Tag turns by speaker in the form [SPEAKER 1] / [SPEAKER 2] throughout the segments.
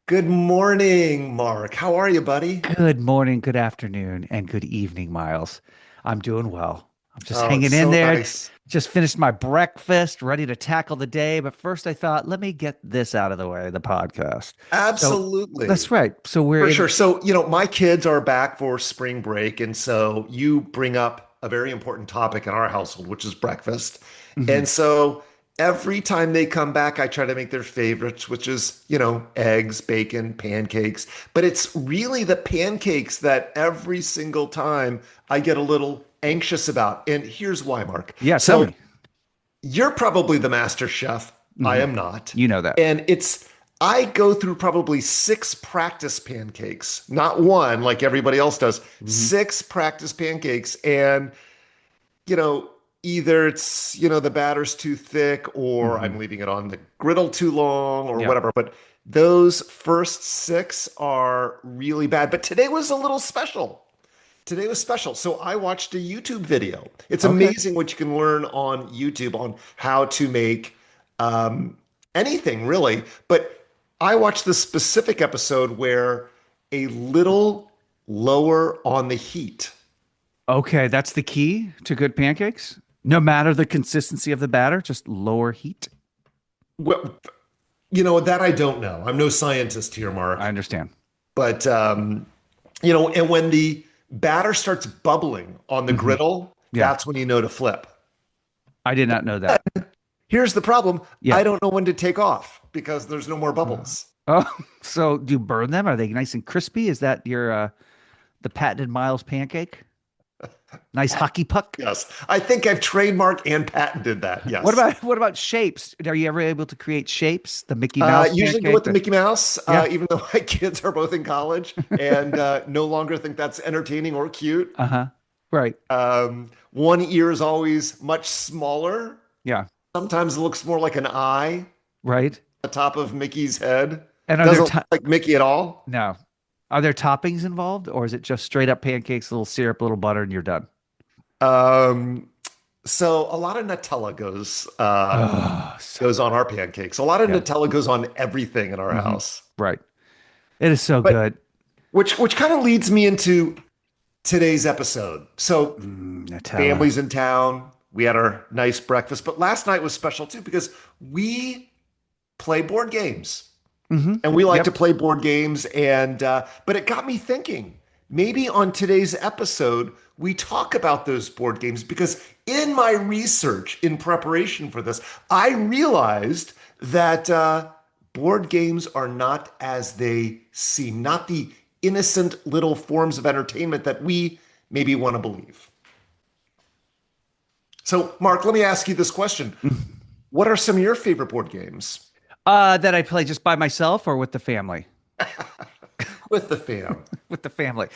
[SPEAKER 1] Good morning, Mark. How are you, buddy?
[SPEAKER 2] Good morning, good afternoon, and good evening, Miles. I'm doing well. I'm just
[SPEAKER 1] Oh, it's
[SPEAKER 2] hanging in
[SPEAKER 1] so
[SPEAKER 2] there.
[SPEAKER 1] nice.
[SPEAKER 2] Just finished my breakfast, ready to tackle the day. But first, I thought, let me get this out of the way, the podcast. So that's
[SPEAKER 1] Absolutely.
[SPEAKER 2] right. So we're
[SPEAKER 1] For
[SPEAKER 2] in.
[SPEAKER 1] sure. So, my kids are back for spring break. And so you bring up a very important topic in our household, which is breakfast.
[SPEAKER 2] Mhm.
[SPEAKER 1] And so every time they come back, I try to make their favorites, which is, eggs, bacon, pancakes. But it's really the pancakes that every single time I get a little anxious about. And here's why, Mark.
[SPEAKER 2] Yeah, tell
[SPEAKER 1] So
[SPEAKER 2] me.
[SPEAKER 1] you're probably the master chef. I
[SPEAKER 2] Hmm.
[SPEAKER 1] am not.
[SPEAKER 2] You know that.
[SPEAKER 1] And I go through probably six practice pancakes, not one like everybody else does,
[SPEAKER 2] Hmm.
[SPEAKER 1] six practice pancakes. And, you know, either the batter's too thick or
[SPEAKER 2] Hmm.
[SPEAKER 1] I'm leaving it on the griddle too long or
[SPEAKER 2] Yeah.
[SPEAKER 1] whatever. But those first six are really bad. But today was a little special. Today was special. So I watched a YouTube video. It's
[SPEAKER 2] Okay.
[SPEAKER 1] amazing what you can learn on YouTube on how to make um, anything really. But I watched this specific episode where a little lower on the heat.
[SPEAKER 2] Okay. That's the key to good pancakes. No matter the consistency of the batter, just lower heat.
[SPEAKER 1] Well, that I don't know. I'm no scientist here,
[SPEAKER 2] I
[SPEAKER 1] Mark.
[SPEAKER 2] understand.
[SPEAKER 1] But and when the batter starts bubbling on the
[SPEAKER 2] Hmm.
[SPEAKER 1] griddle,
[SPEAKER 2] Yeah.
[SPEAKER 1] that's when you know to flip.
[SPEAKER 2] I did not know that.
[SPEAKER 1] Here's the problem.
[SPEAKER 2] Yeah.
[SPEAKER 1] I don't know when to take off because there's no more
[SPEAKER 2] Uh,
[SPEAKER 1] bubbles.
[SPEAKER 2] Oh, so do you burn them? Are they nice and crispy? Is that your the patented Miles pancake? Nice hockey puck.
[SPEAKER 1] Yes. I think I've trademarked and patented that.
[SPEAKER 2] What
[SPEAKER 1] Yes.
[SPEAKER 2] about shapes? Are you ever able to create shapes? The Mickey Mouse
[SPEAKER 1] Usually go with
[SPEAKER 2] pancake?
[SPEAKER 1] the Mickey Mouse,
[SPEAKER 2] Yeah.
[SPEAKER 1] even though my kids are both in college and no longer think that's entertaining or cute.
[SPEAKER 2] Uh-huh. Right.
[SPEAKER 1] One ear is always much smaller.
[SPEAKER 2] Yeah.
[SPEAKER 1] Sometimes it looks more like an eye
[SPEAKER 2] Right.
[SPEAKER 1] on top of Mickey's head.
[SPEAKER 2] And are there
[SPEAKER 1] Doesn't look like Mickey at all.
[SPEAKER 2] no. Are there toppings involved, or is it just straight up pancakes, a little syrup, a little butter, and you're done?
[SPEAKER 1] Um, so a lot of Nutella
[SPEAKER 2] Oh, so
[SPEAKER 1] goes on our pancakes. A lot of
[SPEAKER 2] yeah.
[SPEAKER 1] Nutella goes on everything in our
[SPEAKER 2] Hmm.
[SPEAKER 1] house.
[SPEAKER 2] Right. It is so
[SPEAKER 1] But
[SPEAKER 2] good.
[SPEAKER 1] which kind of leads me into today's episode. So
[SPEAKER 2] Nutella.
[SPEAKER 1] families in town, we had our nice breakfast, but last night was special too because we play board games.
[SPEAKER 2] Hmm.
[SPEAKER 1] And we like to
[SPEAKER 2] Yep.
[SPEAKER 1] play board games and but it got me thinking, maybe on today's episode we talk about those board games because in my research in preparation for this, I realized that board games are not as they seem, not the innocent little forms of entertainment that we maybe want to believe. So, Mark, let me ask you this question. What are some of your favorite board games
[SPEAKER 2] That I play just by myself or with the family?
[SPEAKER 1] with the fam?
[SPEAKER 2] With the family.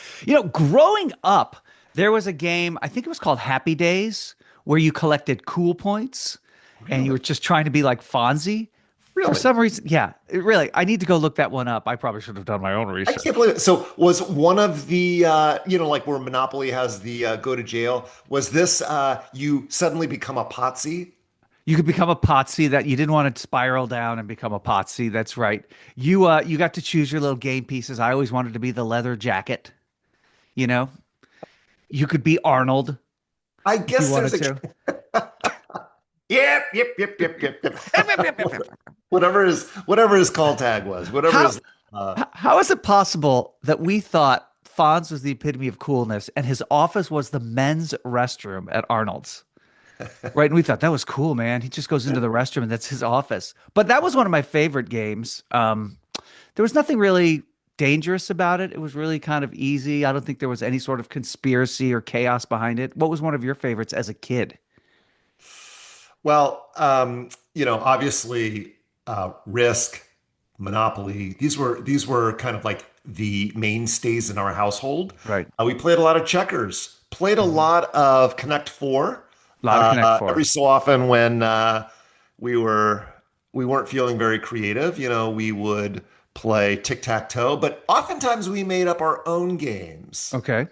[SPEAKER 2] Growing up, there was a game, I think it was called Happy Days, where you collected cool points and you were
[SPEAKER 1] Really?
[SPEAKER 2] just trying to be like Fonzie. For
[SPEAKER 1] Really?
[SPEAKER 2] some reason, yeah, really, I need to go look that one up. I probably should have done my own
[SPEAKER 1] I can't
[SPEAKER 2] research.
[SPEAKER 1] believe it. So was one of the like where Monopoly has the go to jail, was this you suddenly become a potsy?
[SPEAKER 2] You could become a potsy that you didn't want to spiral down and become a potsy. That's right. You got to choose your little game pieces. I always wanted to be the leather jacket, you know. You could be Arnold
[SPEAKER 1] I
[SPEAKER 2] if you
[SPEAKER 1] guess there's
[SPEAKER 2] wanted
[SPEAKER 1] a
[SPEAKER 2] to.
[SPEAKER 1] yep. Whatever his call tag was, whatever
[SPEAKER 2] How
[SPEAKER 1] his
[SPEAKER 2] how is it possible that we thought Fonz was the epitome of coolness and his office was the men's restroom at Arnold's? Right. And we thought that was cool, man. He just goes into the restroom and that's his office. But that was one of my favorite games. There was nothing really dangerous about it. It was really kind of easy. I don't think there was any sort of conspiracy or chaos behind it. What was one of your favorites as a kid?
[SPEAKER 1] well, obviously Risk, Monopoly, these were kind of like the mainstays in our household.
[SPEAKER 2] Right.
[SPEAKER 1] We played a lot of checkers, played a
[SPEAKER 2] Hmm.
[SPEAKER 1] lot of Connect Four.
[SPEAKER 2] A lot of Connect Four.
[SPEAKER 1] Every so often when we were we weren't feeling very creative, we would play tic-tac-toe, but oftentimes we made up our own games.
[SPEAKER 2] Okay.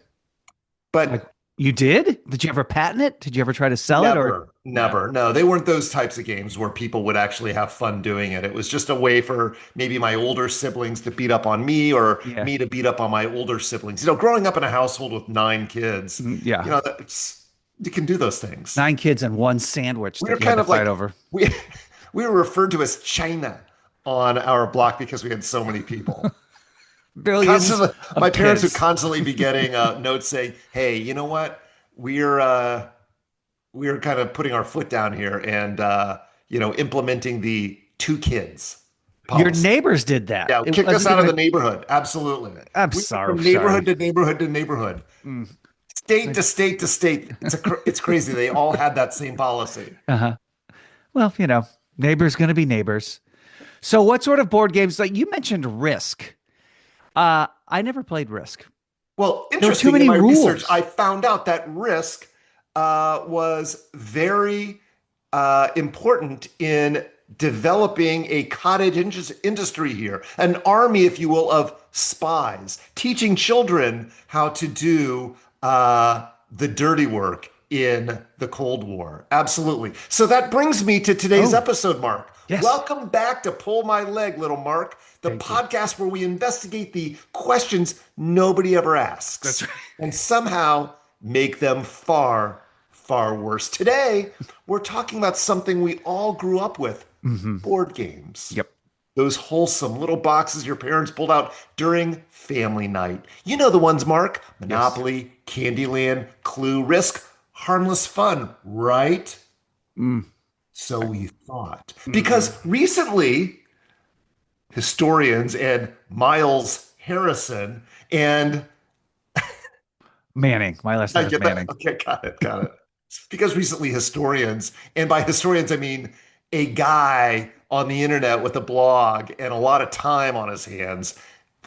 [SPEAKER 2] Like,
[SPEAKER 1] But
[SPEAKER 2] You did? Did you ever patent it? Did you ever try to sell it or
[SPEAKER 1] Never,
[SPEAKER 2] no?
[SPEAKER 1] never. No, they weren't those types of games where people would actually have fun doing it. It was just a way for maybe my older siblings to beat up on me or
[SPEAKER 2] Yeah.
[SPEAKER 1] me to beat up on my older siblings. You know, growing up in a household with nine kids,
[SPEAKER 2] Yeah.
[SPEAKER 1] you can do those things.
[SPEAKER 2] 9 kids and one sandwich
[SPEAKER 1] We were
[SPEAKER 2] that you had
[SPEAKER 1] kind
[SPEAKER 2] to
[SPEAKER 1] of
[SPEAKER 2] fight
[SPEAKER 1] like
[SPEAKER 2] over.
[SPEAKER 1] we we were referred to as China on our block because we had so many people.
[SPEAKER 2] Billions
[SPEAKER 1] Constantly, my
[SPEAKER 2] of
[SPEAKER 1] parents would
[SPEAKER 2] kids.
[SPEAKER 1] constantly be getting notes saying, "Hey, you know what? We're we're kind of putting our foot down here and implementing the two kids
[SPEAKER 2] Your
[SPEAKER 1] policy."
[SPEAKER 2] neighbors did that.
[SPEAKER 1] Yeah,
[SPEAKER 2] It
[SPEAKER 1] kicked us
[SPEAKER 2] wasn't
[SPEAKER 1] out
[SPEAKER 2] even
[SPEAKER 1] of the
[SPEAKER 2] a.
[SPEAKER 1] neighborhood. Absolutely.
[SPEAKER 2] I'm
[SPEAKER 1] We went
[SPEAKER 2] so
[SPEAKER 1] from neighborhood
[SPEAKER 2] sorry.
[SPEAKER 1] to neighborhood to neighborhood,
[SPEAKER 2] Mm.
[SPEAKER 1] state to state to state. It's crazy. They all had that same policy.
[SPEAKER 2] Uh-huh. Well, neighbors gonna be neighbors. So what sort of board games like you mentioned Risk? I never played Risk.
[SPEAKER 1] Well,
[SPEAKER 2] There were too
[SPEAKER 1] interesting. In
[SPEAKER 2] many
[SPEAKER 1] my research, I
[SPEAKER 2] rules.
[SPEAKER 1] found out that risk was very important in developing a industry here, an army, if you will, of spies, teaching children how to do the dirty work in the Cold War. Absolutely. So that brings me to today's
[SPEAKER 2] Oh,
[SPEAKER 1] episode, Mark.
[SPEAKER 2] yes.
[SPEAKER 1] Welcome back to Pull My Leg, little Mark, the
[SPEAKER 2] Thank you.
[SPEAKER 1] podcast where we investigate the questions nobody ever
[SPEAKER 2] That's
[SPEAKER 1] asks
[SPEAKER 2] right.
[SPEAKER 1] and somehow make them far, far worse. Today, we're talking about something we all grew up with, board games.
[SPEAKER 2] Yep.
[SPEAKER 1] Those wholesome little boxes your parents pulled out during family night. You know the ones, Mark.
[SPEAKER 2] Yes.
[SPEAKER 1] Monopoly, Candyland, Clue, Risk, harmless fun, right?
[SPEAKER 2] Mm.
[SPEAKER 1] So we thought.
[SPEAKER 2] Hmm.
[SPEAKER 1] Because recently, historians and Miles Harrison and
[SPEAKER 2] Manning. My last
[SPEAKER 1] I
[SPEAKER 2] name is
[SPEAKER 1] get that.
[SPEAKER 2] Manning.
[SPEAKER 1] Okay, got it, got it. Because recently historians, and by historians I mean a guy on the internet with a blog and a lot of time on his hands,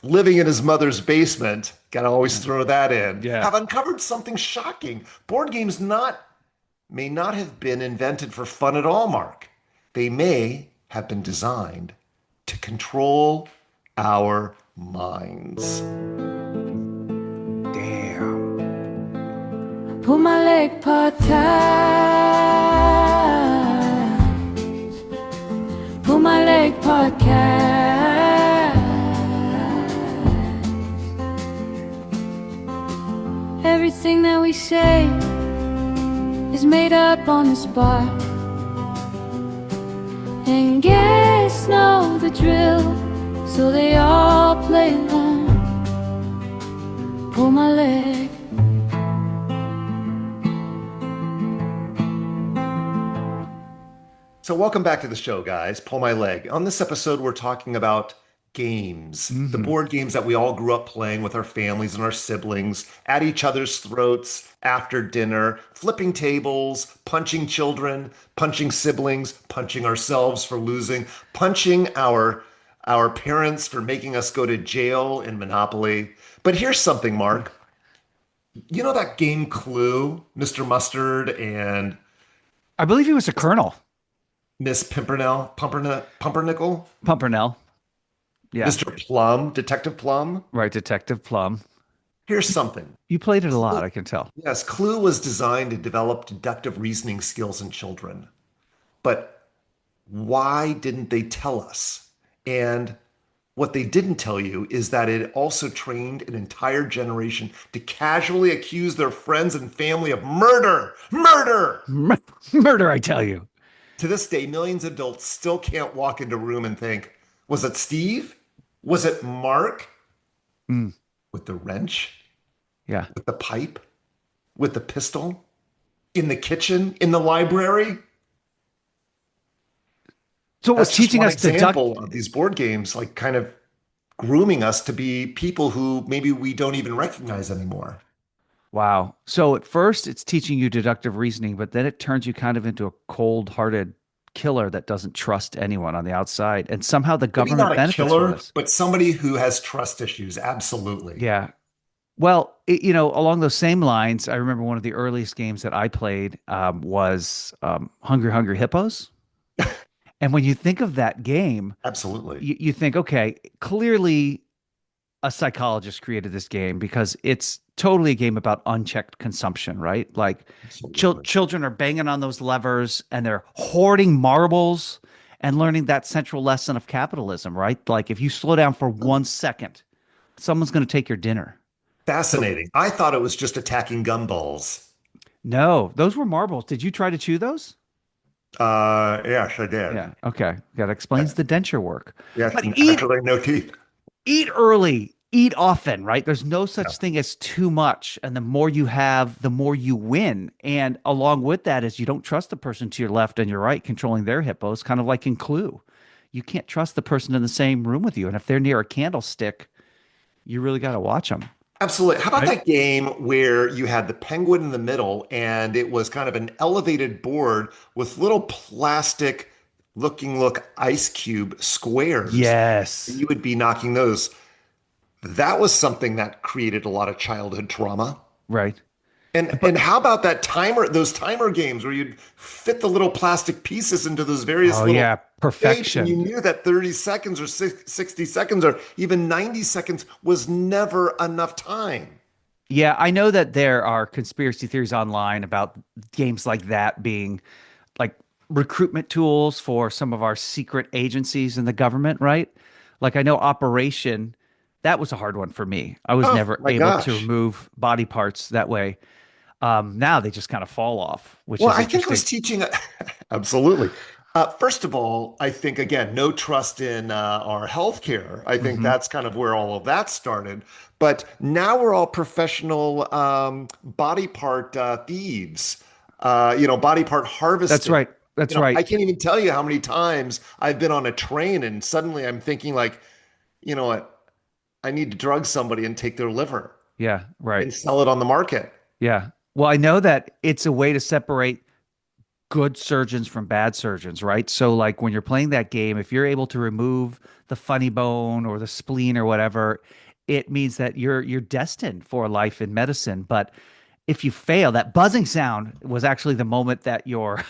[SPEAKER 1] living in his mother's basement, gotta always throw that in,
[SPEAKER 2] Yeah.
[SPEAKER 1] have uncovered something shocking. Board games not may not have been invented for fun at all, Mark. They may have been designed to control our minds.
[SPEAKER 2] Damn.
[SPEAKER 3] Pull my leg part time. Pull my leg podcast. Everything that we say is made up on the spot. And guests know the drill, so they all play along. Pull my leg.
[SPEAKER 1] So, welcome back to the show, guys. Pull my leg. On this episode, we're talking about games, the
[SPEAKER 2] Hmm.
[SPEAKER 1] board games that we all grew up playing with our families and our siblings, at each other's throats after dinner, flipping tables, punching children, punching siblings, punching ourselves for losing, punching our parents for making us go to jail in Monopoly. But here's something, Mark. You know that game Clue, Mr. Mustard and
[SPEAKER 2] I believe he was a colonel.
[SPEAKER 1] Miss Pumpernickel?
[SPEAKER 2] Pumpernickel. Yeah.
[SPEAKER 1] Mr. Plum, Detective Plum.
[SPEAKER 2] Right. Detective Plum.
[SPEAKER 1] Here's something.
[SPEAKER 2] You played it a lot,
[SPEAKER 1] Clue,
[SPEAKER 2] I can tell.
[SPEAKER 1] yes, Clue was designed to develop deductive reasoning skills in children. But why didn't they tell us? And what they didn't tell you is that it also trained an entire generation to casually accuse their friends and family of murder. Murder!
[SPEAKER 2] Murder, I tell you.
[SPEAKER 1] To this day, millions of adults still can't walk into a room and think, was it Steve? Was it Mark?
[SPEAKER 2] Mm.
[SPEAKER 1] With the wrench?
[SPEAKER 2] Yeah.
[SPEAKER 1] With the pipe? With the pistol? In the kitchen? In the library?
[SPEAKER 2] So it was
[SPEAKER 1] That's just
[SPEAKER 2] teaching
[SPEAKER 1] one
[SPEAKER 2] us deduct.
[SPEAKER 1] example of these board games, like kind of grooming us to be people who maybe we don't even recognize anymore.
[SPEAKER 2] Wow. So at first it's teaching you deductive reasoning, but then it turns you kind of into a cold-hearted killer that doesn't trust anyone on the outside. And somehow the
[SPEAKER 1] Maybe not
[SPEAKER 2] government
[SPEAKER 1] a
[SPEAKER 2] benefits from
[SPEAKER 1] killer,
[SPEAKER 2] this.
[SPEAKER 1] but somebody who has trust issues. Absolutely.
[SPEAKER 2] Yeah. Well, along those same lines, I remember one of the earliest games that I played was Hungry Hungry Hippos. And when you think of that game,
[SPEAKER 1] Absolutely.
[SPEAKER 2] you think, okay, clearly a psychologist created this game because it's totally a game about unchecked consumption, right? Like
[SPEAKER 1] Absolutely.
[SPEAKER 2] children are banging on those levers and they're hoarding marbles and learning that central lesson of capitalism, right? Like if you slow down for 1 second, someone's going to take your dinner. So
[SPEAKER 1] Fascinating. I thought it was just attacking gumballs.
[SPEAKER 2] no, those were marbles. Did you try to chew those?
[SPEAKER 1] Yes, I did.
[SPEAKER 2] Yeah. Okay. That explains the denture work.
[SPEAKER 1] Yes,
[SPEAKER 2] But
[SPEAKER 1] actually, no teeth.
[SPEAKER 2] eat early, eat often, right? There's no
[SPEAKER 1] Yeah.
[SPEAKER 2] such thing as too much. And the more you have, the more you win. And along with that is you don't trust the person to your left and your right controlling their hippos, kind of like in Clue. You can't trust the person in the same room with you. And if they're near a candlestick, you really got to watch them,
[SPEAKER 1] Absolutely. How about
[SPEAKER 2] right?
[SPEAKER 1] that game where you had the penguin in the middle and it was kind of an elevated board with little plastic look ice cube squares? And
[SPEAKER 2] Yes.
[SPEAKER 1] you would be knocking those. That was something that created a lot of childhood trauma.
[SPEAKER 2] Right.
[SPEAKER 1] And how about that timer, those timer games where you'd fit the little plastic pieces into those various
[SPEAKER 2] Oh,
[SPEAKER 1] little
[SPEAKER 2] yeah.
[SPEAKER 1] shapes, and you
[SPEAKER 2] Perfection.
[SPEAKER 1] knew that 30 seconds or 60 seconds or even 90 seconds was never enough time.
[SPEAKER 2] Yeah, I know that there are conspiracy theories online about games like that being like recruitment tools for some of our secret agencies in the government, right? Like I know Operation, that was a hard one for me. I was
[SPEAKER 1] Oh
[SPEAKER 2] never
[SPEAKER 1] my
[SPEAKER 2] able to
[SPEAKER 1] gosh.
[SPEAKER 2] remove body parts that way. Now they just kind of fall off, which
[SPEAKER 1] Well,
[SPEAKER 2] is
[SPEAKER 1] I think it was
[SPEAKER 2] interesting.
[SPEAKER 1] teaching. Absolutely. First of all, I think, again, no trust in our healthcare. I think
[SPEAKER 2] Hmm.
[SPEAKER 1] that's kind of where all of that started. But now we're all professional body part thieves, body part
[SPEAKER 2] That's
[SPEAKER 1] harvesting.
[SPEAKER 2] right. That's
[SPEAKER 1] I
[SPEAKER 2] right.
[SPEAKER 1] can't even tell you how many times I've been on a train and suddenly I'm thinking, like, you know what? I need to drug somebody and take their liver
[SPEAKER 2] Yeah, right.
[SPEAKER 1] and sell it on the market.
[SPEAKER 2] Yeah. Well, I know that it's a way to separate good surgeons from bad surgeons, right? So like when you're playing that game, if you're able to remove the funny bone or the spleen or whatever, it means that you're destined for life in medicine. But if you fail, that buzzing sound was actually the moment that your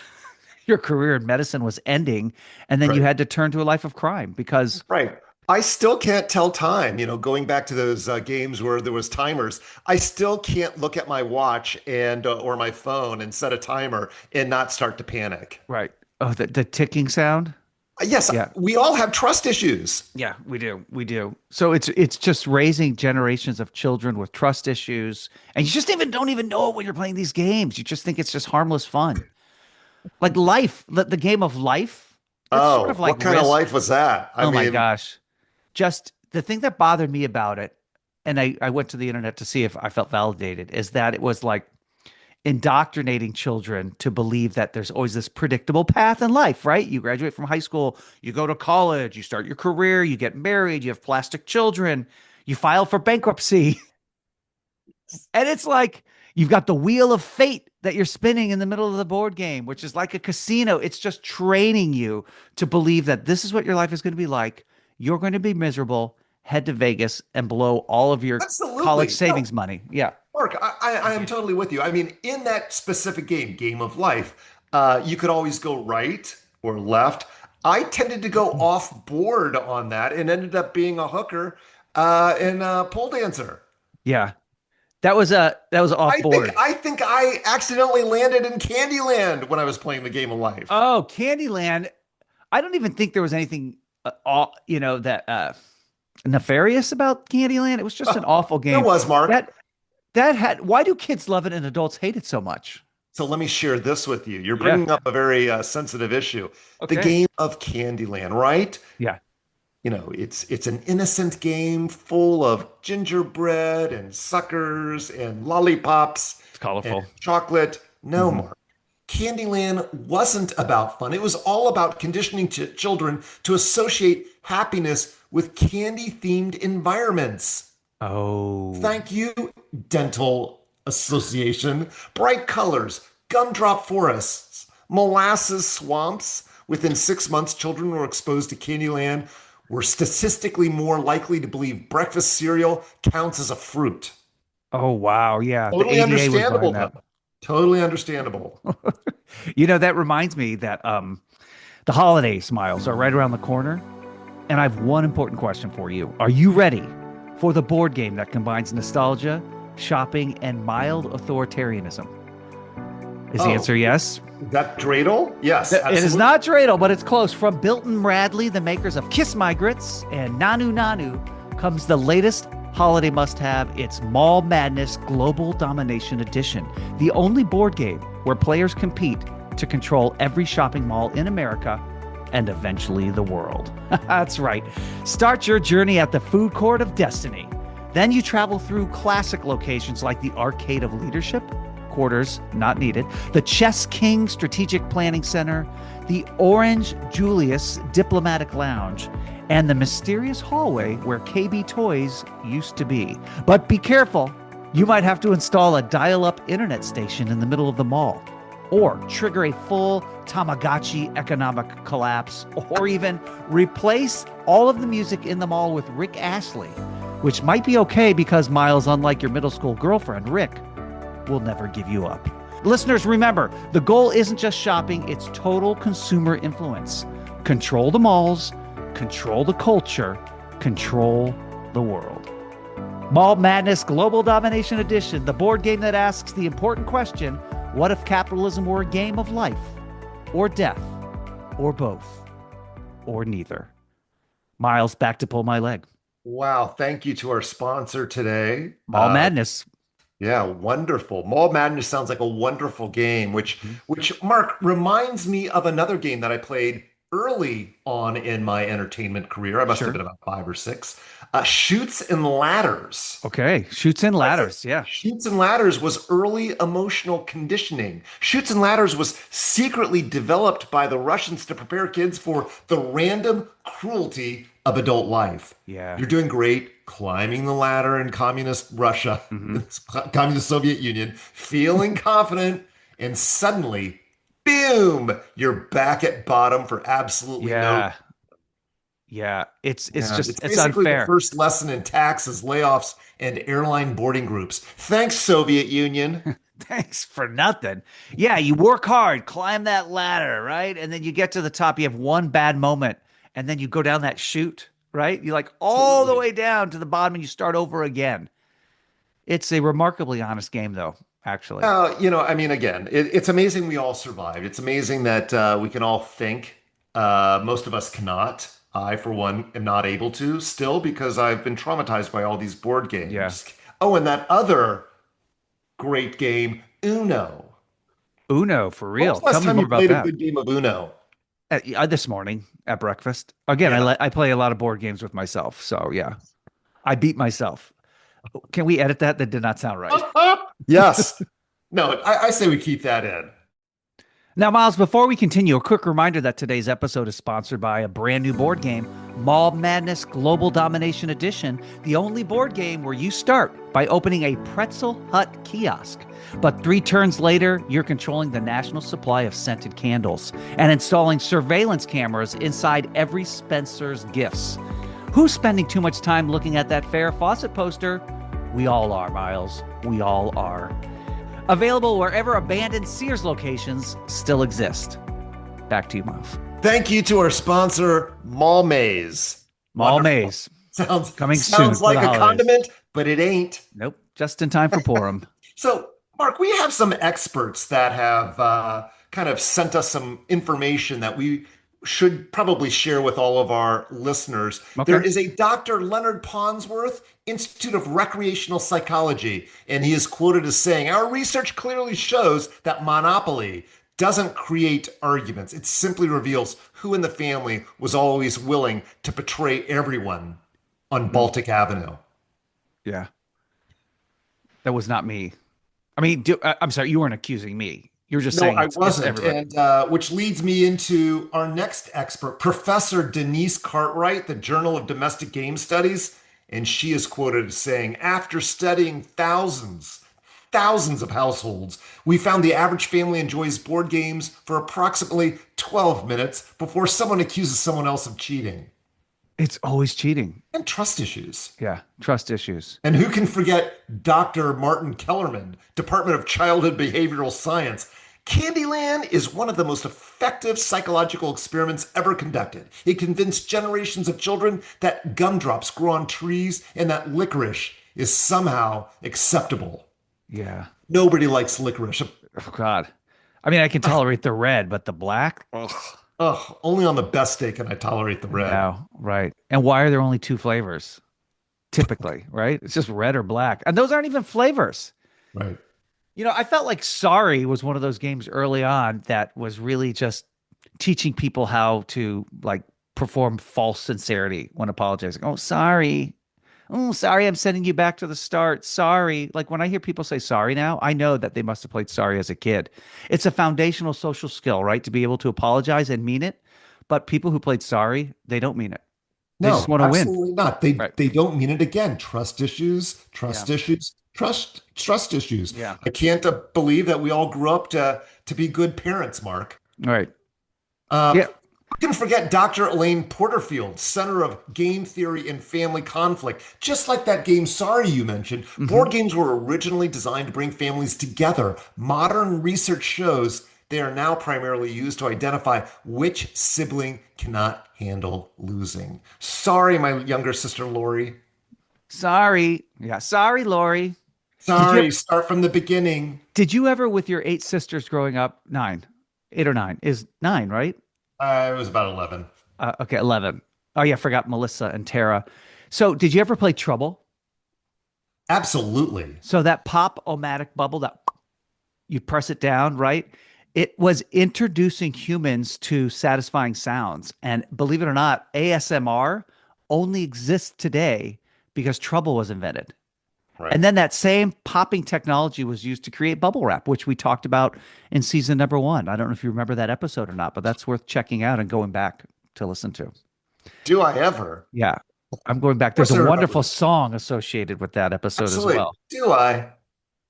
[SPEAKER 2] your career in medicine was ending, and then you
[SPEAKER 1] Right.
[SPEAKER 2] had to turn to a life of crime because
[SPEAKER 1] Right. I still can't tell time, going back to those games where there was timers. I still can't look at my watch and or my phone and set a timer and not start to panic.
[SPEAKER 2] right. Oh, the ticking sound.
[SPEAKER 1] Yes,
[SPEAKER 2] Yeah.
[SPEAKER 1] we all have trust issues.
[SPEAKER 2] Yeah, we do. We do. So it's just raising generations of children with trust issues, and you just even don't even know it when you're playing these games. You just think it's just harmless fun, like life, the game of life. That's sort of
[SPEAKER 1] Oh,
[SPEAKER 2] like
[SPEAKER 1] what kind of
[SPEAKER 2] Risk.
[SPEAKER 1] life was that? I
[SPEAKER 2] Oh my
[SPEAKER 1] mean,
[SPEAKER 2] gosh, just the thing that bothered me about it, and I went to the internet to see if I felt validated, is that it was like indoctrinating children to believe that there's always this predictable path in life, right? You graduate from high school, you go to college, you start your career, you get married, you have plastic children, you file for bankruptcy. And it's like you've got the wheel of fate that you're spinning in the middle of the board game, which is like a casino. It's just training you to believe that this is what your life is going to be like. You're going to be miserable, head to Vegas and blow all of your college
[SPEAKER 1] absolutely. No,
[SPEAKER 2] savings money. Yeah.
[SPEAKER 1] Mark, I am totally with you. I mean, in that specific game, Game of Life, you could always go right or left. I tended to go off board on that and ended up being a hooker and a pole dancer.
[SPEAKER 2] Yeah. That was off board.
[SPEAKER 1] I think I accidentally landed in Candyland when I was playing the Game of Life.
[SPEAKER 2] Oh, Candyland. I don't even think there was anything, that nefarious about Candyland. It was just an awful
[SPEAKER 1] There
[SPEAKER 2] game.
[SPEAKER 1] was, Mark.
[SPEAKER 2] That that had. Why do kids love it and adults hate it so much?
[SPEAKER 1] So let me share this with you. You're
[SPEAKER 2] Yeah.
[SPEAKER 1] bringing up a very sensitive issue. The
[SPEAKER 2] Okay.
[SPEAKER 1] game of Candyland, right?
[SPEAKER 2] Yeah.
[SPEAKER 1] It's an innocent game full of gingerbread and suckers and lollipops
[SPEAKER 2] It's
[SPEAKER 1] and
[SPEAKER 2] colorful.
[SPEAKER 1] chocolate. No,
[SPEAKER 2] Hmm.
[SPEAKER 1] Mark. Candyland wasn't about fun. It was all about conditioning children to associate happiness with candy-themed environments.
[SPEAKER 2] Oh.
[SPEAKER 1] Thank you, Dental Association. Bright colors, gumdrop forests, molasses swamps. Within 6 months, children were exposed to Candyland were statistically more likely to believe breakfast cereal counts as a fruit.
[SPEAKER 2] Oh wow. Yeah. The
[SPEAKER 1] Totally
[SPEAKER 2] ADA was
[SPEAKER 1] understandable,
[SPEAKER 2] behind
[SPEAKER 1] though.
[SPEAKER 2] that.
[SPEAKER 1] Totally understandable.
[SPEAKER 2] That reminds me that the holiday smiles are right around the corner. And I have one important question for you. Are you ready for the board game that combines nostalgia, shopping, and mild authoritarianism? Is the
[SPEAKER 1] Oh,
[SPEAKER 2] answer yes?
[SPEAKER 1] is that Dreidel? Yes,
[SPEAKER 2] It is
[SPEAKER 1] absolutely.
[SPEAKER 2] not Dreidel, but it's close. From Bilton Bradley, the makers of Kiss My Grits and Nanu Nanu, comes the latest holiday must-have. It's Mall Madness Global Domination Edition, the only board game where players compete to control every shopping mall in America and eventually the world. That's right. Start your journey at the Food Court of Destiny. Then you travel through classic locations like the Arcade of Leadership, quarters not needed, the Chess King Strategic Planning Center, the Orange Julius Diplomatic Lounge, and the mysterious hallway where KB Toys used to be. But be careful, you might have to install a dial-up internet station in the middle of the mall, or trigger a full Tamagotchi economic collapse, or even replace all of the music in the mall with Rick Astley, which might be okay because Miles, unlike your middle school girlfriend, Rick, will never give you up. Listeners, remember, the goal isn't just shopping, it's total consumer influence. Control the malls, control the culture, control the world. Mall Madness Global Domination Edition, the board game that asks the important question, what if capitalism were a game of life, or death, or both, or neither? Miles, back to pull my leg.
[SPEAKER 1] Wow, thank you to our sponsor today.
[SPEAKER 2] Mall Madness.
[SPEAKER 1] Yeah, wonderful. Mall Madness sounds like a wonderful game, which Mark reminds me of another game that I played early on in my entertainment career. I must have
[SPEAKER 2] Sure.
[SPEAKER 1] been about 5 or 6. Shoots and Ladders.
[SPEAKER 2] Okay, shoots and ladders. Yeah.
[SPEAKER 1] Shoots and Ladders was early emotional conditioning. Shoots and Ladders was secretly developed by the Russians to prepare kids for the random cruelty of adult life.
[SPEAKER 2] Yeah.
[SPEAKER 1] You're doing great climbing the ladder in communist Russia, communist Soviet Union, feeling confident, and suddenly, boom, you're back at bottom for absolutely no.
[SPEAKER 2] Yeah. Yeah. It's
[SPEAKER 1] Yeah,
[SPEAKER 2] just
[SPEAKER 1] it's
[SPEAKER 2] it's
[SPEAKER 1] basically the
[SPEAKER 2] unfair.
[SPEAKER 1] first lesson in taxes, layoffs, and airline boarding groups. Thanks, Soviet Union.
[SPEAKER 2] Thanks for nothing. Yeah, you work hard, climb that ladder, right? And then you get to the top, you have one bad moment, and then you go down that chute, right? You like all the
[SPEAKER 1] Absolutely.
[SPEAKER 2] way down to the bottom and you start over again. It's a remarkably honest game, though, actually.
[SPEAKER 1] I mean, again, it's amazing we all survived. It's amazing that we can all think. Most of us cannot. I, for one, am not able to still because I've been traumatized by all these board
[SPEAKER 2] Yeah.
[SPEAKER 1] games. Oh, and that other great game, Uno.
[SPEAKER 2] Uno, for
[SPEAKER 1] When was
[SPEAKER 2] real.
[SPEAKER 1] the last
[SPEAKER 2] Tell me
[SPEAKER 1] time
[SPEAKER 2] more
[SPEAKER 1] you
[SPEAKER 2] about
[SPEAKER 1] played a
[SPEAKER 2] that.
[SPEAKER 1] good game of Uno?
[SPEAKER 2] This morning at breakfast. Again,
[SPEAKER 1] Yeah.
[SPEAKER 2] I play a lot of board games with myself. So, yeah, I beat myself. Can we edit that? That did not sound right.
[SPEAKER 1] Yes. No, I say we keep that in.
[SPEAKER 2] Now, Miles, before we continue, a quick reminder that today's episode is sponsored by a brand new board game, Mall Madness Global Domination Edition, the only board game where you start by opening a Pretzel Hut kiosk. But 3 turns later, you're controlling the national supply of scented candles and installing surveillance cameras inside every Spencer's gifts. Who's spending too much time looking at that Farrah Fawcett poster? We all are, Miles. We all are. Available wherever abandoned Sears locations still exist. Back to you, Miles.
[SPEAKER 1] Thank you to our sponsor, Mall Maze.
[SPEAKER 2] Mall
[SPEAKER 1] Wonderful.
[SPEAKER 2] Maze.
[SPEAKER 1] Sounds
[SPEAKER 2] Coming soon
[SPEAKER 1] sounds
[SPEAKER 2] for
[SPEAKER 1] like
[SPEAKER 2] the
[SPEAKER 1] a
[SPEAKER 2] holidays.
[SPEAKER 1] condiment, but it ain't.
[SPEAKER 2] Nope. Just in time for Purim.
[SPEAKER 1] So, Mark, we have some experts that have kind of sent us some information that we should probably share with all of our listeners.
[SPEAKER 2] Okay.
[SPEAKER 1] There is a Dr. Leonard Ponsworth, Institute of Recreational Psychology, and he is quoted as saying, our research clearly shows that Monopoly doesn't create arguments. It simply reveals who in the family was always willing to betray everyone on Baltic Avenue.
[SPEAKER 2] Yeah. That was not me. I mean, I'm sorry, you weren't accusing me. You were just
[SPEAKER 1] No,
[SPEAKER 2] saying
[SPEAKER 1] I
[SPEAKER 2] it's
[SPEAKER 1] wasn't.
[SPEAKER 2] everybody.
[SPEAKER 1] And which leads me into our next expert, Professor Denise Cartwright, the Journal of Domestic Game Studies. And she is quoted as saying, after studying thousands of households, we found the average family enjoys board games for approximately 12 minutes before someone accuses someone else of cheating.
[SPEAKER 2] It's always cheating.
[SPEAKER 1] And trust issues.
[SPEAKER 2] Yeah. Trust issues.
[SPEAKER 1] And who can forget Dr. Martin Kellerman, Department of Childhood Behavioral Science? Candyland is one of the most effective psychological experiments ever conducted. It convinced generations of children that gumdrops grow on trees and that licorice is somehow acceptable.
[SPEAKER 2] Yeah.
[SPEAKER 1] Nobody likes licorice.
[SPEAKER 2] Oh God. I mean, I can tolerate the red, but the black? Ugh.
[SPEAKER 1] Ugh, only on the best day can I tolerate the red.
[SPEAKER 2] No, right. And why are there only two flavors? Typically, right? It's just red or black. And those aren't even flavors.
[SPEAKER 1] Right.
[SPEAKER 2] I felt like Sorry was one of those games early on that was really just teaching people how to like perform false sincerity when apologizing. Oh, sorry. Oh, sorry, I'm sending you back to the start. Sorry. Like when I hear people say sorry now, I know that they must have played sorry as a kid. It's a foundational social skill, right? To be able to apologize and mean it. But people who played sorry, they don't mean it. They just
[SPEAKER 1] No,
[SPEAKER 2] want to win.
[SPEAKER 1] absolutely not. They
[SPEAKER 2] Right.
[SPEAKER 1] they don't mean it again. Trust issues,
[SPEAKER 2] Yeah.
[SPEAKER 1] trust issues, trust issues.
[SPEAKER 2] Yeah.
[SPEAKER 1] I can't believe that we all grew up to be good parents, Mark.
[SPEAKER 2] All right.
[SPEAKER 1] Uh,
[SPEAKER 2] Yeah.
[SPEAKER 1] we can forget Dr. Elaine Porterfield, center of game theory and family conflict. Just like that game Sorry you mentioned,
[SPEAKER 2] Hmm.
[SPEAKER 1] board games were originally designed to bring families together. Modern research shows they are now primarily used to identify which sibling cannot handle losing. Sorry, my younger sister Lori.
[SPEAKER 2] Sorry. Yeah. Sorry, Lori. Did you
[SPEAKER 1] Sorry, start from the beginning.
[SPEAKER 2] did you ever with your eight sisters growing up, nine, eight or nine is nine, right?
[SPEAKER 1] I was about 11.
[SPEAKER 2] Okay, 11. Oh yeah, I forgot Melissa and Tara. So did you ever play Trouble?
[SPEAKER 1] Absolutely.
[SPEAKER 2] So that pop-o-matic bubble that you press it down, right? It was introducing humans to satisfying sounds. And believe it or not, ASMR only exists today because Trouble was invented.
[SPEAKER 1] Right.
[SPEAKER 2] And then that same popping technology was used to create bubble wrap, which we talked about in season number one. I don't know if you remember that episode or not, but that's worth checking out and going back to listen to.
[SPEAKER 1] Do I ever?
[SPEAKER 2] Yeah. I'm going back.
[SPEAKER 1] Of
[SPEAKER 2] There's
[SPEAKER 1] course
[SPEAKER 2] a
[SPEAKER 1] I remember
[SPEAKER 2] wonderful
[SPEAKER 1] that.
[SPEAKER 2] song associated with that episode as
[SPEAKER 1] Absolutely.
[SPEAKER 2] well.
[SPEAKER 1] Do I?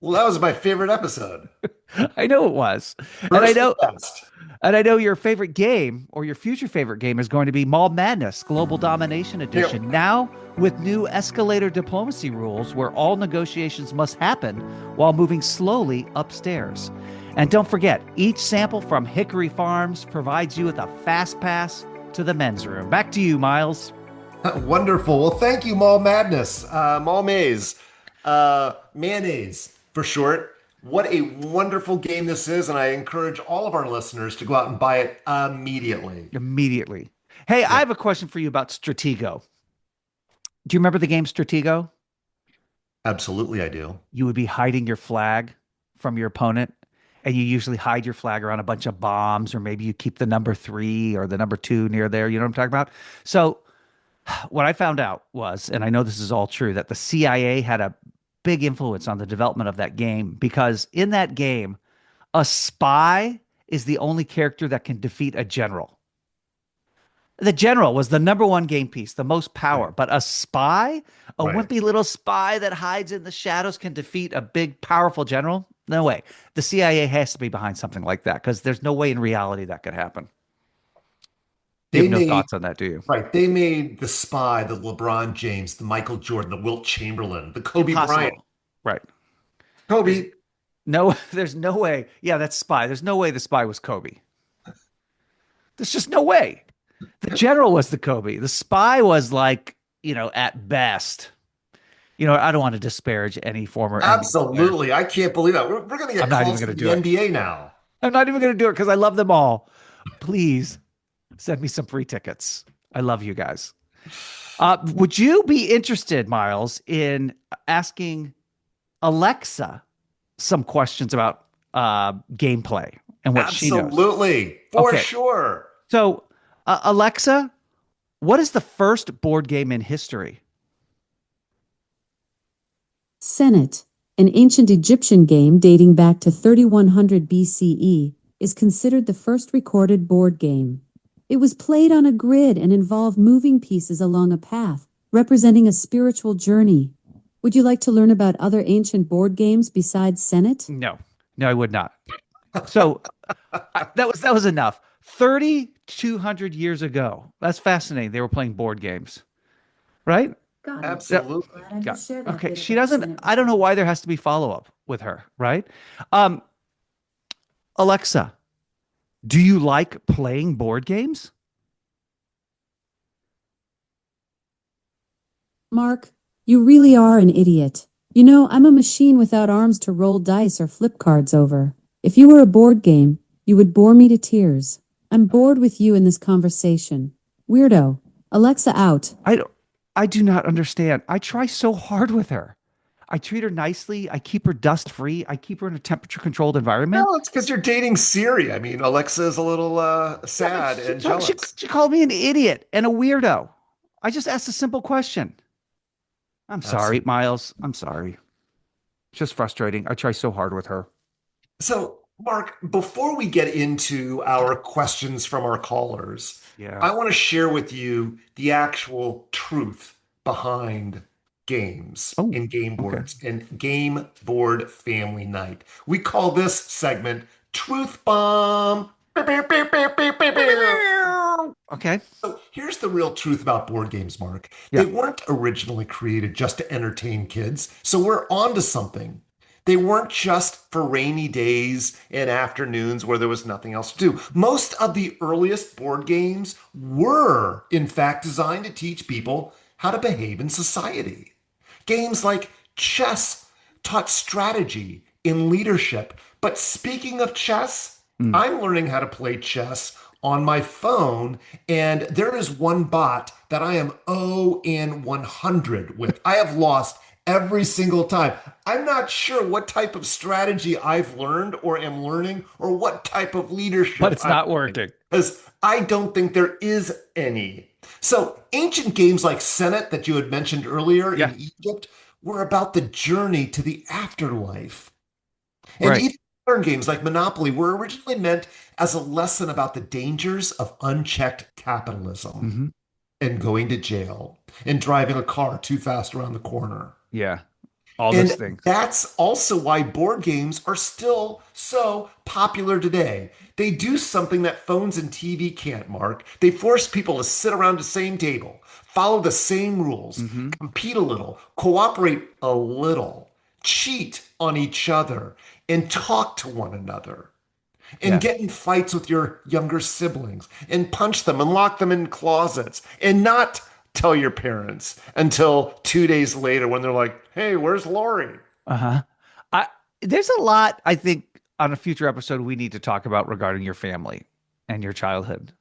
[SPEAKER 1] Well, that was my favorite episode.
[SPEAKER 2] I know it was. And I
[SPEAKER 1] First and
[SPEAKER 2] know
[SPEAKER 1] best.
[SPEAKER 2] and I know your favorite game or your future favorite game is going to be Mall Madness Global Domination
[SPEAKER 1] Here,
[SPEAKER 2] Edition. Now with new escalator diplomacy rules where all negotiations must happen while moving slowly upstairs. And don't forget, each sample from Hickory Farms provides you with a fast pass to the men's room. Back to you, Miles.
[SPEAKER 1] wonderful. Well, thank you, Mall Madness, Mall Maze, Mayonnaise for short. What a wonderful game this is, and I encourage all of our listeners to go out and buy it immediately.
[SPEAKER 2] Immediately. Hey, I
[SPEAKER 1] Yeah,
[SPEAKER 2] have a question for you about Stratego. Do you remember the game Stratego?
[SPEAKER 1] absolutely, I do.
[SPEAKER 2] You would be hiding your flag from your opponent, and you usually hide your flag around a bunch of bombs, or maybe you keep the number three or the number two near there. You know what I'm talking about? So, what I found out was, and I know this is all true, that the CIA had a big influence on the development of that game because in that game, a spy is the only character that can defeat a general. The general was the number one game piece, the most power,
[SPEAKER 1] Right,
[SPEAKER 2] but a spy, a
[SPEAKER 1] right.
[SPEAKER 2] wimpy little spy that hides in the shadows can defeat a big, powerful general? No way. The CIA has to be behind something like that because there's no way in reality that could happen. You have
[SPEAKER 1] They
[SPEAKER 2] no
[SPEAKER 1] made
[SPEAKER 2] thoughts on that, do you?
[SPEAKER 1] right. They made the Spy, the LeBron James, the Michael Jordan, the Wilt Chamberlain, the Kobe Bryant.
[SPEAKER 2] Impossible. Right. There's
[SPEAKER 1] Kobe,
[SPEAKER 2] no, there's no way. Yeah, that's spy. There's no way the spy was Kobe. There's just no way. The general was the Kobe. The spy was like, at best. I don't want to disparage any former NBA player.
[SPEAKER 1] absolutely. I can't believe that. We're going to
[SPEAKER 2] I'm
[SPEAKER 1] get
[SPEAKER 2] not even
[SPEAKER 1] calls
[SPEAKER 2] going to
[SPEAKER 1] from
[SPEAKER 2] do
[SPEAKER 1] the
[SPEAKER 2] it.
[SPEAKER 1] NBA now.
[SPEAKER 2] I'm not even going to do it because I love them all. Please send me some free tickets. I love you guys. Would you be interested, Miles, in asking Alexa some questions about gameplay and what she knows?
[SPEAKER 1] Absolutely. For
[SPEAKER 2] Okay.
[SPEAKER 1] sure.
[SPEAKER 2] So, Alexa, what is the first board game in history?
[SPEAKER 4] Senet, an ancient Egyptian game dating back to 3100 BCE, is considered the first recorded board game. It was played on a grid and involved moving pieces along a path, representing a spiritual journey. Would you like to learn about other ancient board games besides Senet?
[SPEAKER 2] No, I would not. So that was enough. 3,200 years ago. That's fascinating. They were playing board games, right?
[SPEAKER 4] Got it.
[SPEAKER 1] Absolutely.
[SPEAKER 4] Glad I
[SPEAKER 2] Yeah.
[SPEAKER 4] could share that
[SPEAKER 2] Okay.
[SPEAKER 4] bit
[SPEAKER 2] She
[SPEAKER 4] about
[SPEAKER 2] doesn't.
[SPEAKER 4] Senet
[SPEAKER 2] I
[SPEAKER 4] with
[SPEAKER 2] don't know
[SPEAKER 4] you.
[SPEAKER 2] why there has to be follow up with her, right? Um, Alexa, Do you like playing board games?
[SPEAKER 4] Mark, you really are an idiot. You know, I'm a machine without arms to roll dice or flip cards over. If you were a board game, you would bore me to tears. I'm bored with you in this conversation. Weirdo. Alexa out.
[SPEAKER 2] I don't, I do not understand. I try so hard with her. I treat her nicely. I keep her dust free. I keep her in a temperature controlled environment.
[SPEAKER 1] No, it's because you're dating Siri. I mean, Alexa is a little
[SPEAKER 2] Yeah, but
[SPEAKER 1] sad and jealous.
[SPEAKER 2] she called me an idiot and a weirdo. I just asked a simple question. I'm sorry,
[SPEAKER 1] Absolutely.
[SPEAKER 2] Miles. I'm sorry. It's just frustrating. I try so hard with her.
[SPEAKER 1] So, Mark, before we get into our questions from our callers,
[SPEAKER 2] Yeah.
[SPEAKER 1] I want to share with you the actual truth behind games
[SPEAKER 2] Oh,
[SPEAKER 1] and game
[SPEAKER 2] okay.
[SPEAKER 1] boards and game board family night. We call this segment Truth Bomb. Beep, beep, beep, beep, beep, beep, beep.
[SPEAKER 2] Okay.
[SPEAKER 1] So here's the real truth about board games, Mark. They
[SPEAKER 2] Yeah.
[SPEAKER 1] weren't originally created just to entertain kids, so we're on to something. They weren't just for rainy days and afternoons where there was nothing else to do. Most of the earliest board games were, in fact, designed to teach people how to behave in society. Games like chess taught strategy and leadership. But speaking of chess,
[SPEAKER 2] Mm.
[SPEAKER 1] I'm learning how to play chess on my phone, and there is one bot that I am 0 in 100 with. I have lost every single time. I'm not sure what type of strategy I've learned or am learning or what type of
[SPEAKER 2] But
[SPEAKER 1] leadership
[SPEAKER 2] it's
[SPEAKER 1] I'm
[SPEAKER 2] not
[SPEAKER 1] learning
[SPEAKER 2] working.
[SPEAKER 1] because I don't think there is any. So, ancient games like Senate that you had mentioned earlier in
[SPEAKER 2] Yeah.
[SPEAKER 1] Egypt were about the journey to the afterlife. And
[SPEAKER 2] Right.
[SPEAKER 1] even modern games like Monopoly were originally meant as a lesson about the dangers of unchecked capitalism
[SPEAKER 2] Hmm.
[SPEAKER 1] and going to jail and driving a car too fast around the corner.
[SPEAKER 2] Yeah. All those
[SPEAKER 1] And
[SPEAKER 2] things.
[SPEAKER 1] that's also why board games are still so popular today. They do something that phones and TV can't, Mark. They force people to sit around the same table, follow the same rules,
[SPEAKER 2] Hmm.
[SPEAKER 1] compete a little, cooperate a little, cheat on each other, and talk to one another, and
[SPEAKER 2] Yeah.
[SPEAKER 1] get in fights with your younger siblings, and punch them and lock them in closets, and not tell your parents until 2 days later when they're like, hey, where's Lori?
[SPEAKER 2] Uh-huh. I There's a lot I think on a future episode we need to talk about regarding your family and your childhood.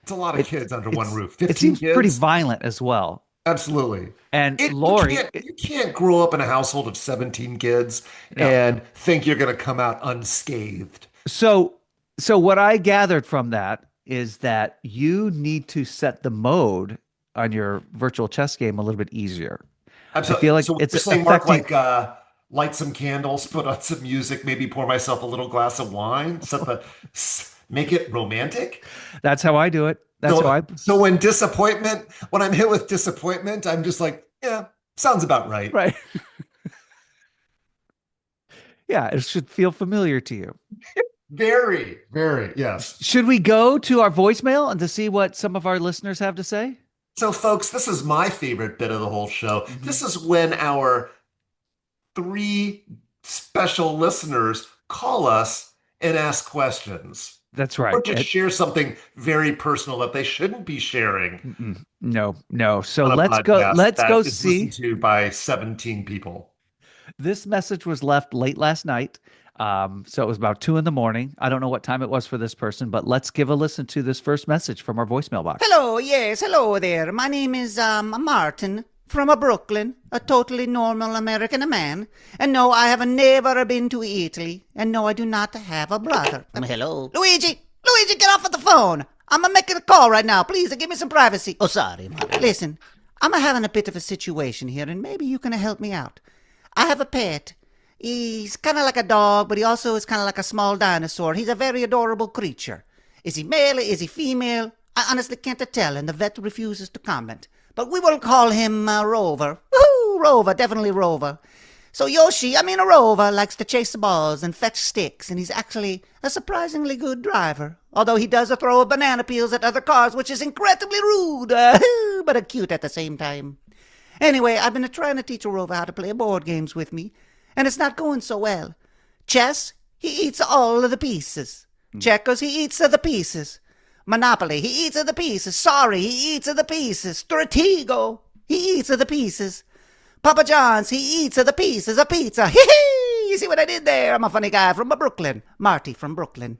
[SPEAKER 1] It's a lot of
[SPEAKER 2] It
[SPEAKER 1] kids under one
[SPEAKER 2] it's
[SPEAKER 1] roof.
[SPEAKER 2] it
[SPEAKER 1] 15
[SPEAKER 2] seems pretty
[SPEAKER 1] kids?
[SPEAKER 2] violent as well.
[SPEAKER 1] Absolutely.
[SPEAKER 2] And
[SPEAKER 1] You
[SPEAKER 2] Lori,
[SPEAKER 1] can't you can't grow up in a household of 17 kids
[SPEAKER 2] no.
[SPEAKER 1] and think you're going to come out unscathed.
[SPEAKER 2] So what I gathered from that is that you need to set the mode on your virtual chess game a little bit easier. I
[SPEAKER 1] So,
[SPEAKER 2] feel like
[SPEAKER 1] so what
[SPEAKER 2] it's
[SPEAKER 1] you're saying, Mark,
[SPEAKER 2] affecting.
[SPEAKER 1] like light some candles, put on some music, maybe pour myself a little glass of wine, make it romantic.
[SPEAKER 2] That's how I do it. That's how
[SPEAKER 1] So,
[SPEAKER 2] I.
[SPEAKER 1] so when I'm hit with disappointment, I'm just like, yeah, sounds about right.
[SPEAKER 2] Right. Yeah, it should feel familiar to you.
[SPEAKER 1] Very, very, yes.
[SPEAKER 2] Should we go to our voicemail and to see what some of our listeners have to say?
[SPEAKER 1] So, folks, this is my favorite bit of the whole show.
[SPEAKER 2] Hmm.
[SPEAKER 1] This is when our three special listeners call us and ask questions
[SPEAKER 2] That's
[SPEAKER 1] or
[SPEAKER 2] right.
[SPEAKER 1] just share something very personal that they shouldn't be sharing
[SPEAKER 2] No, no. So
[SPEAKER 1] on a
[SPEAKER 2] let's go.
[SPEAKER 1] podcast
[SPEAKER 2] Let's go
[SPEAKER 1] that is
[SPEAKER 2] see.
[SPEAKER 1] listened to by 17 people.
[SPEAKER 2] This message was left late last night. So it was about 2 in the morning. I don't know what time it was for this person, but let's give a listen to this first message from our voicemail box.
[SPEAKER 5] Hello, yes, hello there. My name is Martin from Brooklyn, a totally normal American man. And no, I have never been to Italy. And no, I do not have a brother. Hello, Luigi. Luigi, get off of the phone. I'm making a call right now. Please, give me some privacy. Oh, sorry, Martin. Listen, I'm having a bit of a situation here, and maybe you can help me out. I have a pet. He's kind of like a dog, but he also is kind of like a small dinosaur. He's a very adorable creature. Is he male? Is he female? I honestly can't tell, and the vet refuses to comment. But we will call him Rover. Woohoo! Rover, definitely Rover. So Rover, likes to chase the balls and fetch sticks, and he's actually a surprisingly good driver. Although he does throw banana peels at other cars, which is incredibly rude, but cute at the same time. Anyway, I've been trying to teach Rover how to play board games with me, and it's not going so well. Chess, he eats all of the pieces. Checkers, he eats of the pieces. Monopoly, he eats of the pieces. Sorry, he eats of the pieces. Stratego, he eats of the pieces. Papa John's, he eats of the pieces of pizza. Hee hee! You see what I did there? I'm a funny guy from Brooklyn. Marty from Brooklyn.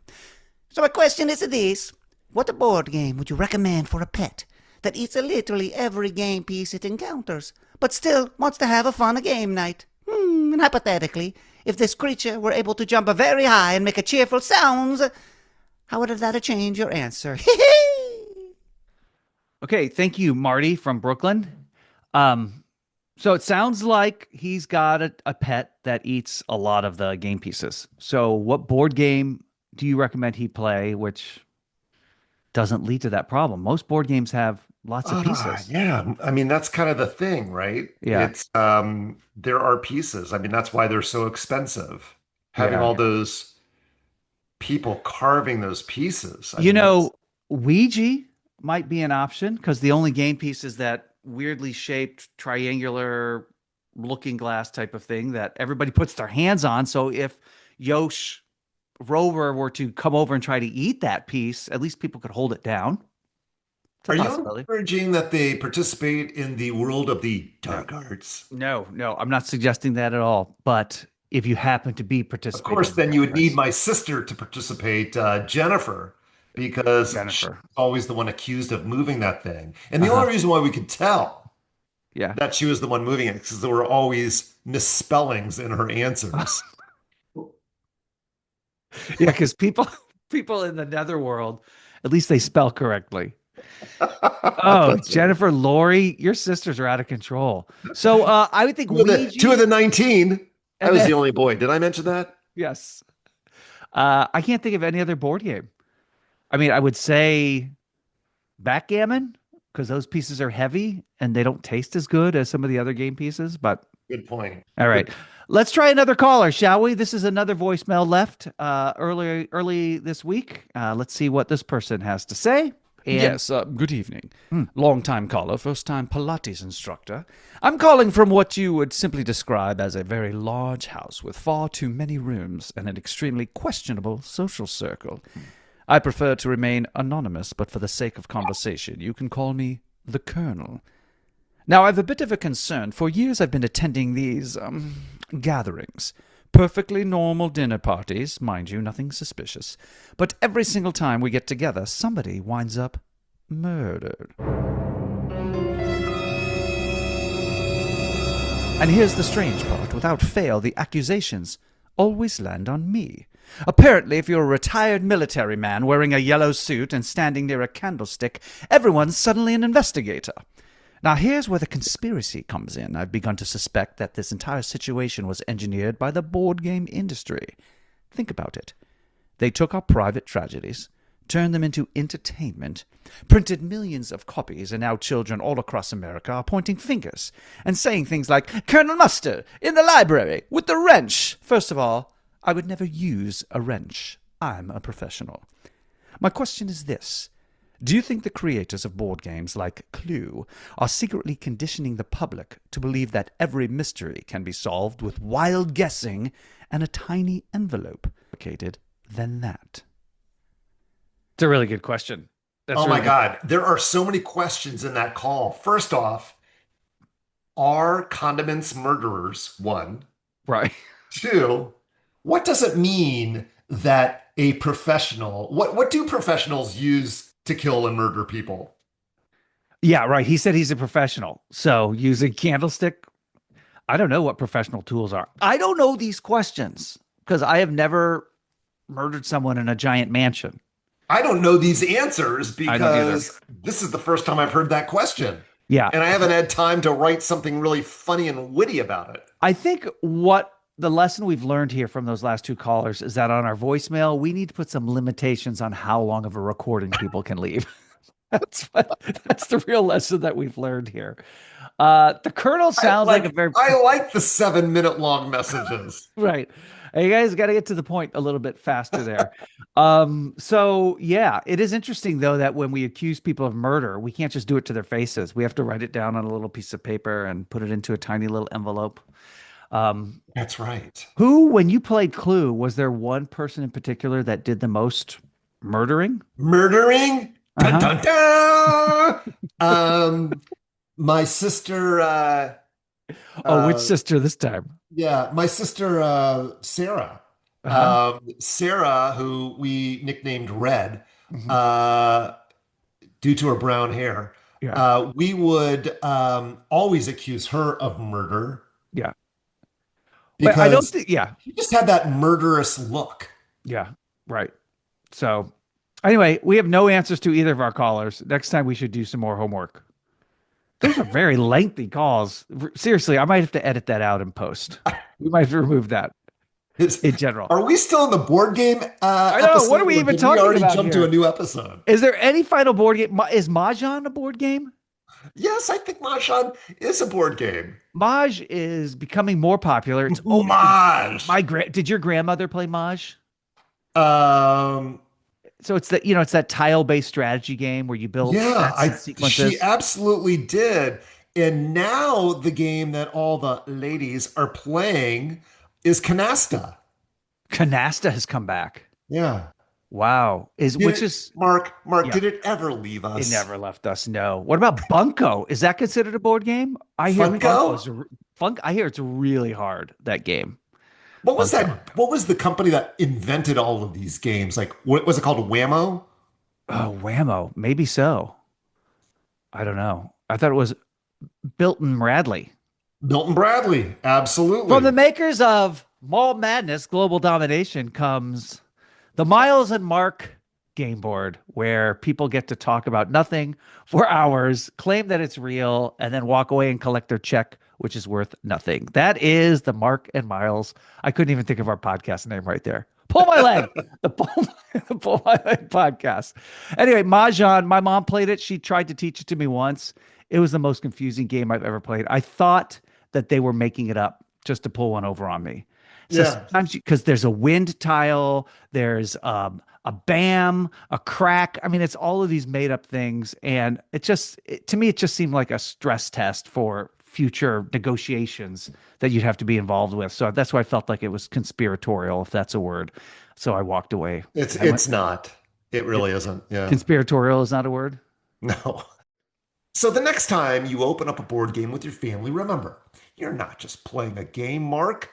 [SPEAKER 5] So my question is this. What board game would you recommend for a pet that eats literally every game piece it encounters, but still wants to have a fun game night? And hypothetically, if this creature were able to jump very high and make a cheerful sounds, how would that change your answer?
[SPEAKER 2] Okay, thank you, Marty from Brooklyn. So it sounds like he's got a pet that eats a lot of the game pieces. So what board game do you recommend he play, which doesn't lead to that problem? Most board games have lots of pieces.
[SPEAKER 1] Yeah. I mean, that's kind of the thing, right?
[SPEAKER 2] Yeah.
[SPEAKER 1] There are pieces. I mean, that's why they're so expensive. Having
[SPEAKER 2] Yeah.
[SPEAKER 1] all those people carving those pieces. I
[SPEAKER 2] You
[SPEAKER 1] mean, that's
[SPEAKER 2] know, Ouija might be an option because the only game piece is that weirdly shaped triangular looking glass type of thing that everybody puts their hands on. So if Yosh Rover were to come over and try to eat that piece, at least people could hold it down. It's a
[SPEAKER 1] Are you
[SPEAKER 2] possibility.
[SPEAKER 1] encouraging that they participate in the world of the
[SPEAKER 2] No.
[SPEAKER 1] dark arts?
[SPEAKER 2] No, I'm not suggesting that at all. But if you happen to be
[SPEAKER 1] Of
[SPEAKER 2] participating
[SPEAKER 1] course,
[SPEAKER 2] in
[SPEAKER 1] then
[SPEAKER 2] the
[SPEAKER 1] you would
[SPEAKER 2] dark
[SPEAKER 1] need
[SPEAKER 2] arts,
[SPEAKER 1] my sister to participate, Jennifer, because she's
[SPEAKER 2] Jennifer.
[SPEAKER 1] always the one accused of moving that thing. And the
[SPEAKER 2] Uh-huh.
[SPEAKER 1] only reason why we could tell
[SPEAKER 2] Yeah.
[SPEAKER 1] that she was the one moving it is because there were always misspellings in her answers.
[SPEAKER 2] Yeah, because people in the netherworld, at least they spell correctly. Oh,
[SPEAKER 1] That's right.
[SPEAKER 2] Jennifer, Lori, your sisters are out of control. So I would think
[SPEAKER 1] Two of the
[SPEAKER 2] Ouija
[SPEAKER 1] 19. I
[SPEAKER 2] and
[SPEAKER 1] was
[SPEAKER 2] then
[SPEAKER 1] the only boy. Did I mention that?
[SPEAKER 2] yes. I can't think of any other board game. I mean, I would say backgammon because those pieces are heavy and they don't taste as good as some of the other game pieces. But
[SPEAKER 1] Good point.
[SPEAKER 2] all right, let's try another caller, shall we? This is another voicemail left early this week. Let's see what this person has to say. And
[SPEAKER 6] Yes, good evening. Long-time caller, first-time Pilates instructor. I'm calling from what you would simply describe as a very large house with far too many rooms and an extremely questionable social circle. I prefer to remain anonymous, but for the sake of conversation, you can call me the Colonel. Now, I've a bit of a concern. For years I've been attending these, gatherings. Perfectly normal dinner parties, mind you, nothing suspicious. But every single time we get together, somebody winds up murdered. And here's the strange part. Without fail, the accusations always land on me. Apparently, if you're a retired military man wearing a yellow suit and standing near a candlestick, everyone's suddenly an investigator. Now, here's where the conspiracy comes in. I've begun to suspect that this entire situation was engineered by the board game industry. Think about it. They took our private tragedies, turned them into entertainment, printed millions of copies, and now children all across America are pointing fingers and saying things like, Colonel Mustard, in the library, with the wrench. First of all, I would never use a wrench. I'm a professional. My question is this. Do you think the creators of board games like Clue are secretly conditioning the public to believe that every mystery can be solved with wild guessing and a tiny envelope complicated than that?
[SPEAKER 2] it's a really good question. That's
[SPEAKER 1] Oh
[SPEAKER 2] really
[SPEAKER 1] my God. There are so many questions in that call. First off, are condiments murderers? One.
[SPEAKER 2] right.
[SPEAKER 1] Two, what does it mean that a professional, what do professionals use to kill and murder people?
[SPEAKER 2] Yeah, right. He said he's a professional. So using candlestick, I don't know what professional tools are. I don't know these questions because I have never murdered someone in a giant mansion.
[SPEAKER 1] I don't know these answers
[SPEAKER 2] I don't either.
[SPEAKER 1] because this is the first time I've heard that question.
[SPEAKER 2] Yeah.
[SPEAKER 1] And I haven't had time to write something really funny and witty about it.
[SPEAKER 2] I think what the lesson we've learned here from those last two callers is that on our voicemail, we need to put some limitations on how long of a recording people can leave. That's the real lesson that we've learned here. The Colonel sounds like a very
[SPEAKER 1] I like the 7 minute long messages.
[SPEAKER 2] right. Hey, you guys got to get to the point a little bit faster there. So yeah, it is interesting though that when we accuse people of murder, we can't just do it to their faces. We have to write it down on a little piece of paper and put it into a tiny little envelope.
[SPEAKER 1] That's right.
[SPEAKER 2] Who, when you played Clue, was there one person in particular that did the most Murdering?
[SPEAKER 1] Murdering? Dun,
[SPEAKER 2] Uh-huh.
[SPEAKER 1] dun, dun. My sister,
[SPEAKER 2] Oh, which
[SPEAKER 1] uh,
[SPEAKER 2] sister this time?
[SPEAKER 1] yeah, my sister, Sarah.
[SPEAKER 2] Uh-huh.
[SPEAKER 1] Sarah, who we nicknamed Red,
[SPEAKER 2] Hmm.
[SPEAKER 1] uh, due to her brown hair.
[SPEAKER 2] Yeah.
[SPEAKER 1] We would always accuse her of murder
[SPEAKER 2] Yeah. But I don't
[SPEAKER 1] because
[SPEAKER 2] think, yeah.
[SPEAKER 1] she just had that murderous look.
[SPEAKER 2] Yeah. Right. So anyway, we have no answers to either of our callers. Next time we should do some more homework. Those are very lengthy calls. Seriously, I might have to edit that out in post. We might have to remove that
[SPEAKER 1] Is,
[SPEAKER 2] in general.
[SPEAKER 1] are we still in the board game
[SPEAKER 2] I know. What are
[SPEAKER 1] episode,
[SPEAKER 2] we
[SPEAKER 1] or
[SPEAKER 2] even
[SPEAKER 1] did we
[SPEAKER 2] talking
[SPEAKER 1] already
[SPEAKER 2] about
[SPEAKER 1] jump to a
[SPEAKER 2] here?
[SPEAKER 1] new episode?
[SPEAKER 2] Is there any final board game? Is Mahjong a board game?
[SPEAKER 1] Yes, I think Mahjong is a board game.
[SPEAKER 2] Maj is becoming more popular. It's only
[SPEAKER 1] Maj.
[SPEAKER 2] did your grandmother play Maj?
[SPEAKER 1] Um,
[SPEAKER 2] So it's that it's that tile-based strategy game where you build
[SPEAKER 1] yeah,
[SPEAKER 2] sets and
[SPEAKER 1] she
[SPEAKER 2] sequences.
[SPEAKER 1] absolutely did. And now the game that all the ladies are playing is Canasta.
[SPEAKER 2] Canasta has come back.
[SPEAKER 1] Yeah.
[SPEAKER 2] Wow. Which is
[SPEAKER 1] Mark,
[SPEAKER 2] yeah,
[SPEAKER 1] did it ever leave
[SPEAKER 2] it
[SPEAKER 1] us?
[SPEAKER 2] never left us. No. What about Bunko? Is that considered a board game? I hear
[SPEAKER 1] Funko?
[SPEAKER 2] I hear it's really hard, that game.
[SPEAKER 1] What was
[SPEAKER 2] Bunko.
[SPEAKER 1] that? What was the company that invented all of these games? Like, what was it called? Whammo?
[SPEAKER 2] Oh, Whammo. Maybe so. I don't know. I thought it was Bilton Radley.
[SPEAKER 1] Milton Bradley.
[SPEAKER 2] From the
[SPEAKER 1] Absolutely.
[SPEAKER 2] makers of Mall Madness Global Domination comes the Miles and Mark game board, where people get to talk about nothing for hours, claim that it's real, and then walk away and collect their check, which is worth nothing. That is the Mark and Miles. I couldn't even think of our podcast name right there. Pull my leg. The Pull My Leg podcast. Anyway, Mahjong, my mom played it. She tried to teach it to me once. It was the most confusing game I've ever played. I thought that they were making it up just to pull one over on me. So
[SPEAKER 1] Yeah.
[SPEAKER 2] sometimes, because there's a wind tile, there's a bam, a crack. I mean, it's all of these made up things. And to me, it just seemed like a stress test for future negotiations that you'd have to be involved with. So that's why I felt like it was conspiratorial, if that's a word. So I walked away.
[SPEAKER 1] It's not. It really isn't. Yeah.
[SPEAKER 2] Conspiratorial is not a word.
[SPEAKER 1] No. So the next time you open up a board game with your family, remember, you're not just playing a game, Mark.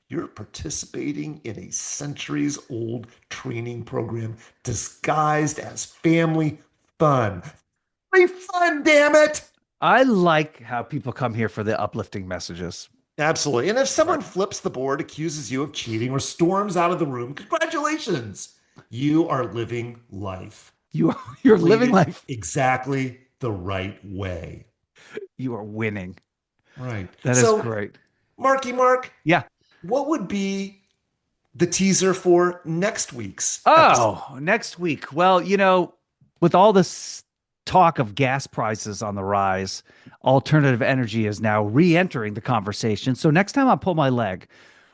[SPEAKER 1] You're participating in a centuries-old training program disguised as family fun. Family fun, damn it!
[SPEAKER 2] I like how people come here for the uplifting messages.
[SPEAKER 1] Absolutely. And if someone flips the board, accuses you of cheating, or storms out of the room, congratulations. You are living life.
[SPEAKER 2] You're
[SPEAKER 1] Played
[SPEAKER 2] living
[SPEAKER 1] it
[SPEAKER 2] life.
[SPEAKER 1] exactly the right way.
[SPEAKER 2] You are winning.
[SPEAKER 1] Right.
[SPEAKER 2] That is great.
[SPEAKER 1] Mark,
[SPEAKER 2] Yeah.
[SPEAKER 1] what would be the teaser for next week's episode?
[SPEAKER 2] Oh, next week. Well, with all this talk of gas prices on the rise, alternative energy is now re-entering the conversation. So next time I Pull My Leg,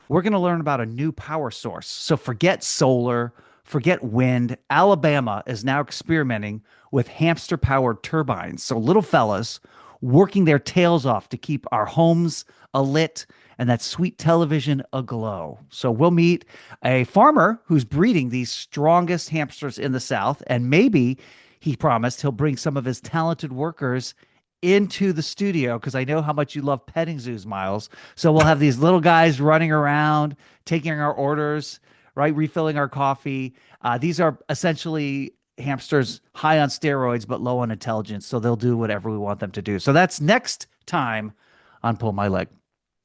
[SPEAKER 2] we're going to learn about a new power source. So forget solar, forget wind. Alabama is now experimenting with hamster-powered turbines. So little fellas working their tails off to keep our homes alit and that sweet television aglow. So we'll meet a farmer who's breeding these strongest hamsters in the South, and maybe he promised he'll bring some of his talented workers into the studio, because I know how much you love petting zoos, Miles. So we'll have these little guys running around, taking our orders, right, refilling our coffee. These are essentially hamsters high on steroids but low on intelligence, so they'll do whatever we want them to do. So that's next time on Pull My Leg.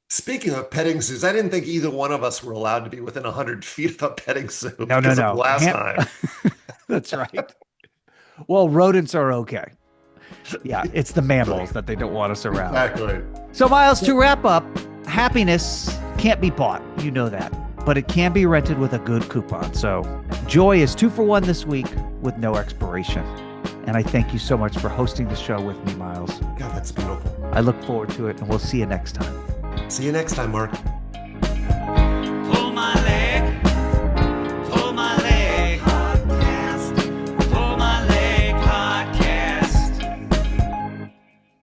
[SPEAKER 1] Speaking of petting zoos, I didn't think either one of us were allowed to be within 100 feet of a petting zoo
[SPEAKER 2] No.
[SPEAKER 1] because of last time.
[SPEAKER 2] That's right. Well, rodents are okay. Yeah, it's the mammals that they don't want us around.
[SPEAKER 1] Exactly.
[SPEAKER 2] So, Miles, to wrap up, happiness can't be bought. You know that. But it can be rented with a good coupon. So, joy is 2 for 1 this week with no expiration. And I thank you so much for hosting the show with me, Miles.
[SPEAKER 1] God, that's beautiful.
[SPEAKER 2] I look forward to it, and we'll see you next time.
[SPEAKER 1] See you next time, Mark.